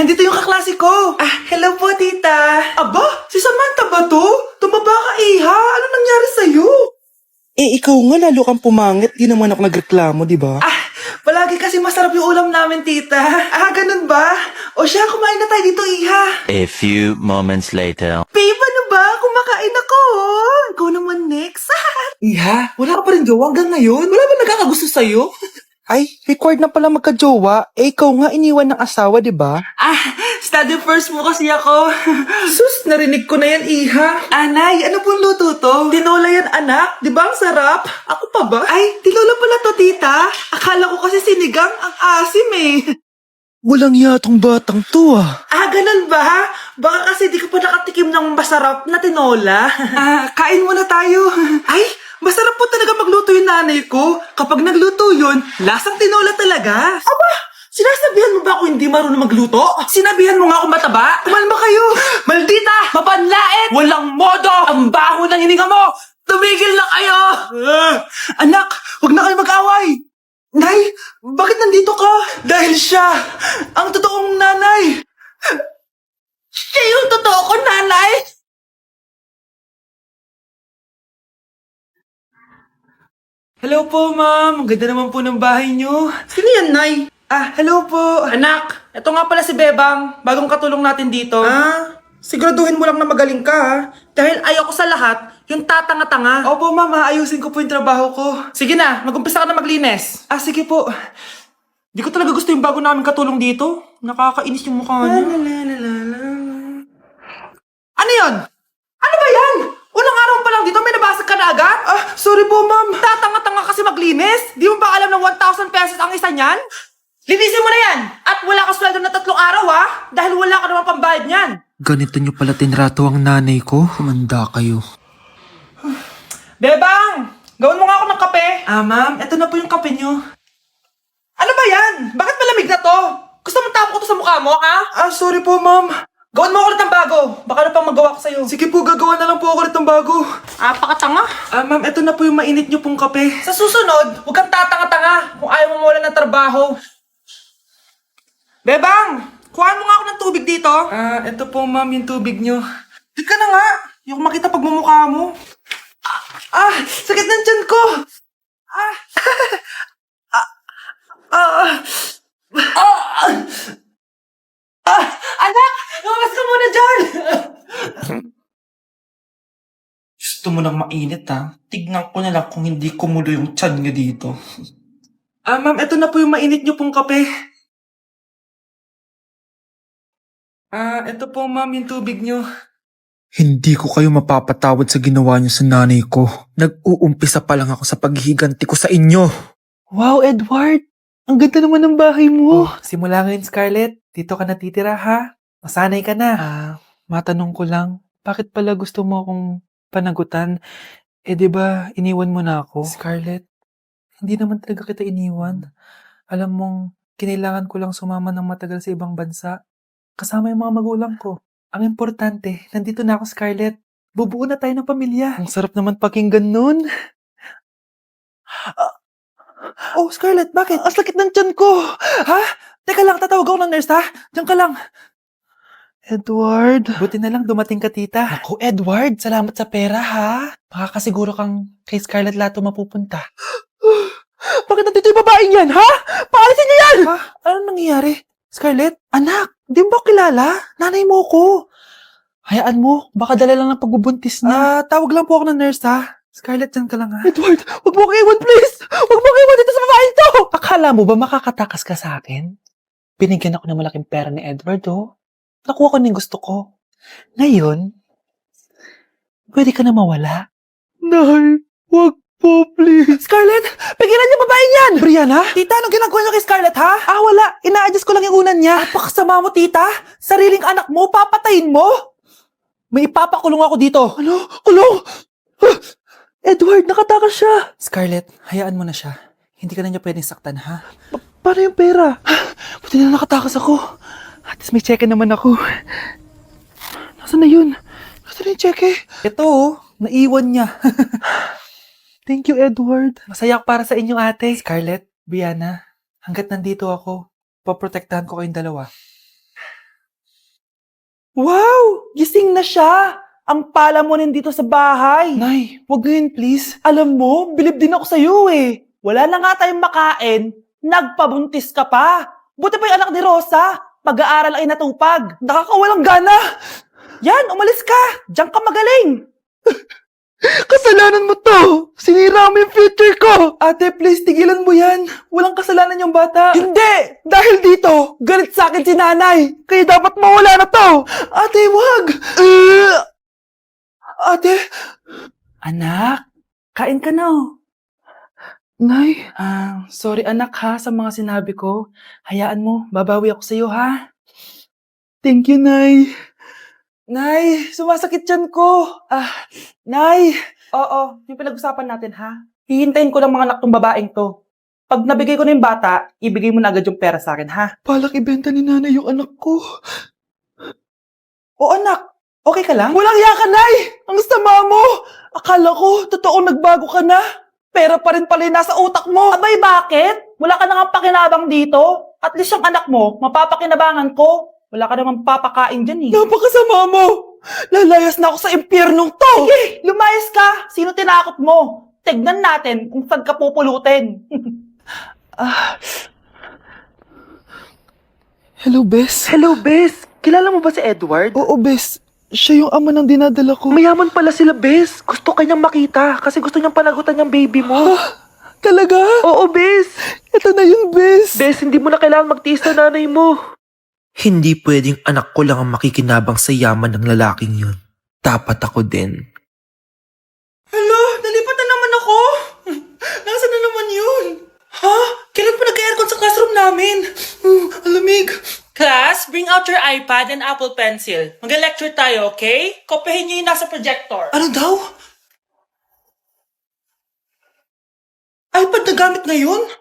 nandito yung kaklase ko. Hello po, tita. Aba, si Samantha ba to? Tumaba ka, Iha. Ano nangyari sa'yo? Ikaw nga lalo kang pumangit. Di naman ako nagreklamo, di ba? Palagi kasi masarap yung ulam namin, tita. Ganun ba? O siya, kumain na tayo dito, Iha. A few moments later. Babe, ano ba? Kumakain ako. Ikaw naman next. Iha, wala ka pa rin jowa hanggang ngayon? Wala ba nagkakagusto sa'yo? Ay, required na pala magka-jowa. Ikaw nga iniwan ng asawa, di ba? Study first mo kasi ako. Sus, narinig ko na yan, Iha. Anay, ano pong luto to? Tinola yan, anak. Di ba ang sarap? Ako pa ba? Ay, tinola pala to, tita. Akala ko kasi sinigang ang asim eh. Walang yatong batang to ah. Ganun ba? Baka kasi di ka pa nakatikim ng masarap na tinola. Kain muna tayo. Ay, masarap po talaga magluto yung nanay ko. Kapag nagluto yun, lasang tinola talaga. Aba, sinasabihan mo ba ako hindi marunong magluto? Sinabihan mo nga ako mataba? Kumalma kayo. Maldita! Mapanlait! Walang modo! Ang baho ng hininga mo! Tumigil na kayo! Anak, huwag na kayo mag-away! Nay, bakit nandito ka? Dahil siya, ang totoong nanay. Siya yung totoo ko, nanay? Hello po, ma'am. Ang ganda naman po ng bahay niyo. Sino yan, Nay? Hello po. Anak, ito nga pala si Bebang. Bagong katulong natin dito. Siguraduhin mo lang na magaling ka, ha? Dahil ayaw ko sa lahat, yung tatanga-tanga. Opo, ma'am. Ayusin ko po yung trabaho ko. Sige na, mag-umpisa ka na maglinis. Sige po. Di ko talaga gusto yung bago namin katulong dito. Nakakainis yung mukha niya. Ano yun? Ano ba yan? Unang araw pa lang dito, may nabasag ka na agad? Sorry po, ma'am. Tatanga-tanga kasi maglinis. Di mo ba alam na 1,000 pesos ang isa niyan? Linisin mo na yan! At wala ka sweldo na 3 araw, ha? Dahil wala ka naman pambayad niyan. Ganito nyo pala tinrato ang nanay ko. Kumanda kayo. Bebang! Gawin mo nga ako ng kape. Ma'am, eto na po yung kape niyo. Ano ba yan? Bakit malamig na to? Gusto mo tapo ko to sa mukha mo, ha? Sorry po, ma'am. Gawin mo ako ulit ng bago. Baka na pang magawa ko sa'yo. Sige po, gagawa na lang po ako ulit ng bago. Pakatanga. Ma'am, eto na po yung mainit niyo pong kape. Sa susunod, huwag kang tatanga-tanga kung ayaw mo mawala ng trabaho. Bebang! Kuhaan mo nga ako ng tubig dito. Eto po, ma'am, yung tubig niyo. Di ka na nga. Yung makita pagmumukha mo. Sakit ng tiyan ko. Anak! Lumabas ka muna dyan! Gusto mo lang mainit, ha? Tignan ko na lang kung hindi kumulo yung tiyan niyo dito. Ma'am, eto na po yung mainit niyo pong kape. Eto po, ma'am, yung tubig niyo. Hindi ko kayo mapapatawad sa ginawa nyo sa nanay ko. Nag-uumpisa pa lang ako sa paghihiganti ko sa inyo. Wow, Edward! Ang ganda naman ng bahay mo. Simula ngayon, Scarlett. Dito ka natitira, ha? Masanay ka na. Matanong ko lang, bakit pala gusto mo akong panagutan? Di ba, iniwan mo na ako? Scarlett, hindi naman talaga kita iniwan. Alam mong, kinailangan ko lang sumama ng matagal sa ibang bansa. Kasama yung mga magulang ko. Ang importante, nandito na ako, Scarlett. Bubuo na tayo ng pamilya. Ang sarap naman pakinggan nun. Scarlett, bakit? Ang sakit ng tiyan ko! Ha? Teka lang, tatawag ako ng nurse, ha? Diyan ka lang. Edward. Buti na lang dumating ka, tita. Ako, Edward, salamat sa pera, ha? Makakasiguro kang kay Scarlett Lato mapupunta. Bakit nandito yung babaeng yan, ha? Paalisin niyo yan! Anong nangyayari? Scarlett? Anak, di mo ba kilala? Nanay mo ko. Hayaan mo, baka dala lang ng pagbubuntis niya. Tawag lang po ako ng nurse, ha? Scarlett, dyan ka lang, ha? Edward, wag mo ko iwan, please! Wag mo ko iwan dito sa babaeng to! Akala mo ba makakatakas ka sa akin? Binigyan ako ng malaking pera ni Edward, oh. Nakuha ko na yung gusto ko. Ngayon, pwede ka na mawala. Nay, wag po, please. Scarlett, pigilan niyo babaeng yan! Brianna? Tita, anong ginagawa niyo kay Scarlett, ha? Wala. Ina-adjust ko lang yung unan niya. Napakasama mo, tita. Sariling anak mo, papatayin mo. May ipapakulong ako dito. Ano? Kulong? Edward, nakatakas siya. Scarlett, hayaan mo na siya. Hindi ka na niya pwedeng saktan, ha? Paano yung pera? Buti na nakatakas ako. At least may cheque naman ako. Nasaan na yun? Nasaan na yung cheque? Ito, naiwan niya. Thank you, Edward. Masaya ako para sa inyo, ate. Scarlett, Brianna, hanggat nandito ako, paprotektahan ko kayong dalawa. Wow! Gising na siya! Ang pala mo nandito sa bahay. Nay, wag ngayon please. Alam mo, bilib din ako sa'yo eh. Wala na nga tayong makain, nagpabuntis ka pa. Buti pa yung anak ni Rosa, pag-aaral ay natupag. Nakakawalang gana. Yan, umalis ka. Diyan ka magaling. Kasalanan mo to! Sinira mo yung future ko! Ate, please, tigilan mo yan. Walang kasalanan yung bata. Hindi! Dahil dito, galit sa akin si nanay. Kaya dapat mawala na to! Ate, wag! Ate! Anak, kain ka na oh. Nay? Sorry anak ha sa mga sinabi ko. Hayaan mo, babawi ako sa'yo ha. Thank you, Nay. Nay, sumasakit yan ko. Nay. Oo, yung pinag-usapan natin ha. Hihintayin ko ng mga anak tong babaeng to. Pag nabigay ko na yung bata, ibigay mo na agad yung pera sa akin ha. Palak ibenta ni nanay yung anak ko. O anak, okay ka lang? Walang hiya ka, Nay! Ang sama mo! Akala ko, totoong nagbago ka na. Pera pa rin pala yung nasa utak mo. Abay, bakit? Wala ka nang pakinabang dito. At least yung anak mo, mapapakinabangan ko. Wala ka namang papakain dyan eh. Napakasama mo! Lalayas na ako sa impyernong to! Sige, lumayas ka! Sino tinakot mo? Tignan natin kung saan ka pupulutin. Hello, Bes. Hello, Bes. Kilala mo ba si Edward? Oo, Bes. Siya yung ama ng dinadala ko. Mayaman pala sila, Bes. Gusto kanyang makita kasi gusto niyang panagutan yung baby mo. Talaga? Oo, Bes. Ito na yun, Bes. Bes, hindi mo na kailangan magtiis na nanay mo. Hindi pwedeng anak ko lang ang makikinabang sa yaman ng lalaking yun. Dapat ako din. Hello, nalipat na naman ako. Nasaan na naman yun? Ha? Kailan pa nag-aircon sa classroom namin? Alamig. Class, bring out your iPad and Apple Pencil. Mag-lecture tayo, okay? Kopyahin niyo yung nasa projector. Ano daw? iPad na gamit ngayon?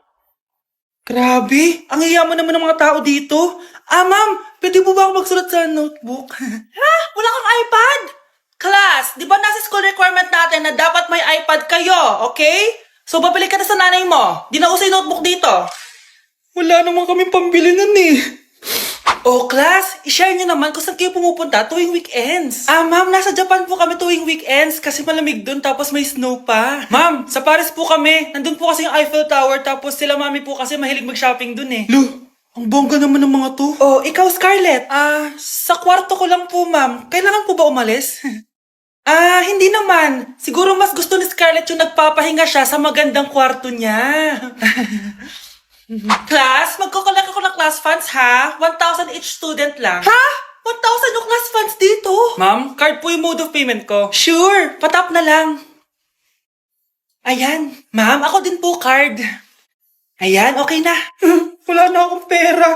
Grabe, ang yayaman naman ng mga tao dito. Ma'am, pwede po ba ako magsulat sa notebook? Ha? Wala kang iPad? Class, di ba nasa school requirement natin na dapat may iPad kayo, okay? So, babalik ka na sa nanay mo. Di na uso yung notebook dito. Wala naman kaming pambili nun eh. Oh, class, i-share nyo naman kung saan kayo pumupunta tuwing weekends. Ma'am, nasa Japan po kami tuwing weekends kasi malamig dun tapos may snow pa. Ma'am, sa Paris po kami. Nandun po kasi yung Eiffel Tower tapos sila mami po kasi mahilig mag-shopping dun eh. Lu, ang bongga naman ng mga to. Oh, ikaw Scarlett. Sa kwarto ko lang po, ma'am. Kailangan po ba umalis? Hindi naman. Siguro mas gusto ni Scarlett yung nagpapahinga siya sa magandang kwarto niya. Class, magkukulak ako ng class funds ha? 1,000 each student lang. Ha? 1,000 yung class funds dito? Ma'am, card po yung mode of payment ko. Sure, patap na lang. Ayan, ma'am, ako din po card. Ayan, okay na. Wala na akong pera.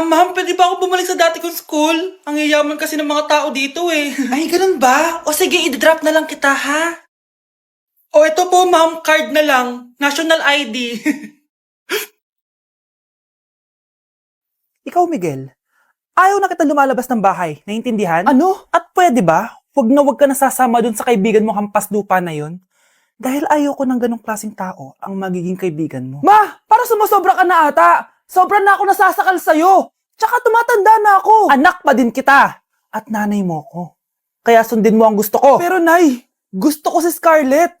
Ma'am, pwede ba ako bumalik sa dati kong school? Ang yayaman kasi ng mga tao dito eh. Ay, ganun ba? O sige, i-drop na lang kita ha? O ito po ma'am, card na lang. National ID. Ikaw, Miguel, ayaw na kita lumalabas ng bahay, naiintindihan? Ano? At pwede ba? Huwag ka nasasama dun sa kaibigan mo hampas lupa na yun. Dahil ayaw ko ng ganong klaseng tao ang magiging kaibigan mo. Ma! Para sumusobra ka na ata! Sobra na ako nasasakal sa'yo! Tsaka tumatanda na ako! Anak pa din kita! At nanay mo ko. Kaya sundin mo ang gusto ko. Pero nay, gusto ko si Scarlett!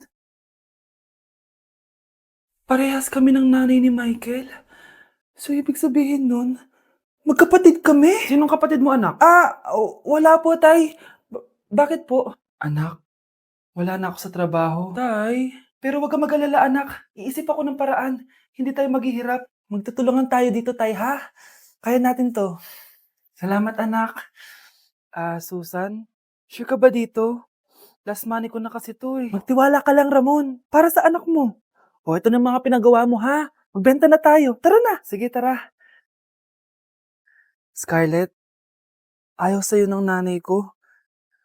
Parehas kami ng nanay ni Michael. So ibig sabihin nun, magkapatid kami? Sinong kapatid mo, anak? Wala po, tay. Bakit po? Anak, wala na ako sa trabaho. Tay, pero wag ka mag-alala, anak. Iisip ako ng paraan. Hindi tayo maghihirap. Magtutulungan tayo dito, tay, ha? Kaya natin to. Salamat, anak. Susan, sure ka ba dito? Last money ko na kasi to, eh. Magtiwala ka lang, Ramon. Para sa anak mo. O, ito na mga pinagawa mo, ha? Magbenta na tayo. Tara na. Sige, tara. Scarlett, ayaw sa'yo ng nanay ko.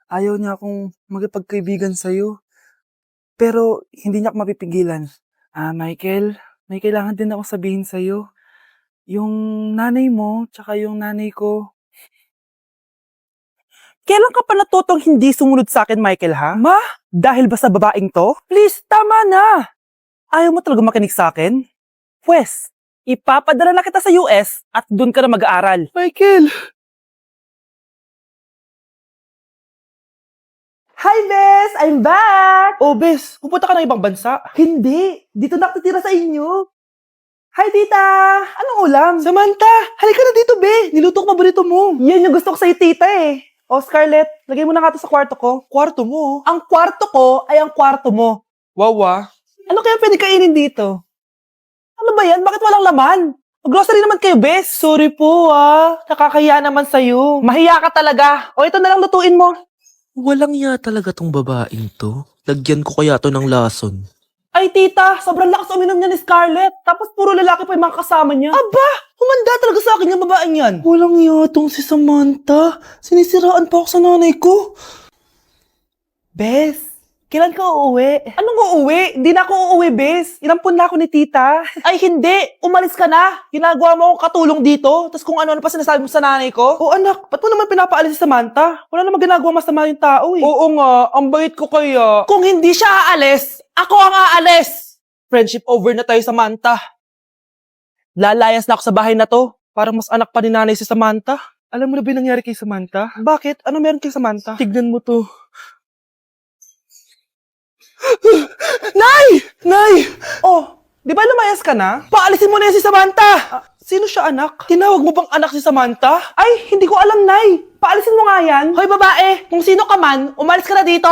Ayaw niya akong magipagkaibigan sa'yo. Pero hindi niya ako mapipigilan. Michael, may kailangan din ako sabihin sa'yo. Yung nanay mo, tsaka yung nanay ko. Kailan ka pa natutong hindi sumunod sa akin, Michael, ha? Ma, dahil ba sa babaeng to? Please, tama na! Ayaw mo talaga makinig sa akin? Pwes, ipapadala na kita sa US at doon ka na mag-aaral. Michael! Hi, Bes! I'm back! Oh, Bes, pupunta ka ng ibang bansa? Hindi. Dito nakatitira sa inyo. Hi, tita! Anong ulam? Samantha, halika na dito, Be. Niluto ko paborito mo. Yan yung gusto ko sa'yo, tita eh. Oh, Scarlett, lagay mo na nga to sa kwarto ko. Kwarto mo? Ang kwarto ko ay ang kwarto mo. Wawa. Ano kaya pwede kainin dito? Ano ba yan? Bakit walang laman? Grocery naman kayo, Bes. Sorry po, Nakakahiya naman sa'yo. Mahiya ka talaga. O, ito na lang lutuin mo. Walang ya talaga tong babaeng to. Lagyan ko kaya to ng lason. Ay, tita, sobrang lakas uminom niya ni Scarlett. Tapos puro lalaki pa yung mga kasama niya. Aba, humanda talaga sa akin yung babaeng yan. Walang yatong si Samantha. Sinisiraan pa ako sa nanay ko. Bes, kailan ka uuwi? Anong uuwi? Hindi na ako uuwi, Bes. Inampun na ako ni tita. Ay, hindi. Umalis ka na. Ginagawa mo akong katulong dito. Tapos kung ano-ano pa sinasabi mo sa nanay ko. Oh, anak, ba't mo naman pinapaalis si Samantha? Wala namang ginagawa masama yung tao eh. Oo nga, ang bait ko kaya. Kung hindi siya aalis, ako ang aalis. Friendship over na tayo, Samantha. Lalayas na ako sa bahay na to. Parang mas anak pa ni nanay si Samantha. Alam mo na ba yung nangyari kay Samantha? Bakit? Ano meron kay Samantha? Tignan mo to. Nay! Nay! Oh, di ba lumayas ka na? Paalisin mo na yan si Samantha! Sino siya, anak? Tinawag mo bang anak si Samantha? Ay, hindi ko alam, Nay. Paalisin mo nga yan. Hoy, babae! Kung sino ka man, umalis ka na dito.